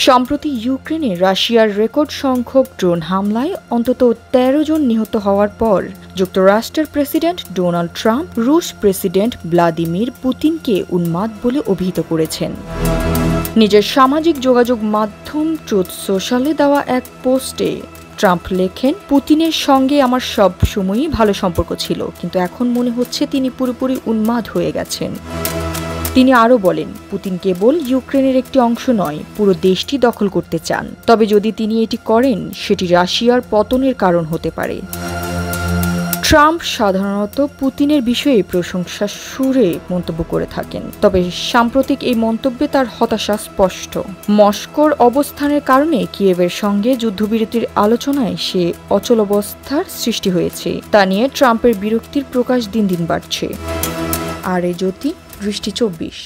সম্প্রতি ইউক্রেনে রাশিয়ার রেকর্ড সংখ্যক ড্রোন হামলায় অন্তত ১৩ জন নিহত হওয়ার পর যুক্তরাষ্ট্রের প্রেসিডেন্ট ডোনাল্ড ট্রাম্প রুশ প্রেসিডেন্ট ভ্লাদিমির পুতিনকে উন্মাদ বলে অভিহিত করেছেন। নিজের সামাজিক যোগাযোগ মাধ্যম ট্রুথ সোশ্যালে দেওয়া এক পোস্টে ট্রাম্প লেখেন, পুতিনের সঙ্গে আমার সব সময়ই ভালো সম্পর্ক ছিল, কিন্তু এখন মনে হচ্ছে তিনি পুরোপুরি উন্মাদ হয়ে গেছেন। তিনি আরও বলেন, পুতিন কেবল ইউক্রেনের একটি অংশ নয়, পুরো দেশটি দখল করতে চান। তবে যদি তিনি এটি করেন, সেটি রাশিয়ার পতনের কারণ হতে পারে। ট্রাম্প সাধারণত পুতিনের বিষয়ে প্রশংসার সুরে মন্তব্য করে থাকেন, তবে সাম্প্রতিক এই মন্তব্যে তার হতাশা স্পষ্ট। মস্কোর অবস্থানের কারণে কিয়েভের সঙ্গে যুদ্ধবিরতির আলোচনায় সে অচলাবস্থার সৃষ্টি হয়েছে, তা নিয়ে ট্রাম্পের বিরক্তির প্রকাশ দিন দিন বাড়ছে। আর এ জ্যোতি, দৃষ্টি ২৪।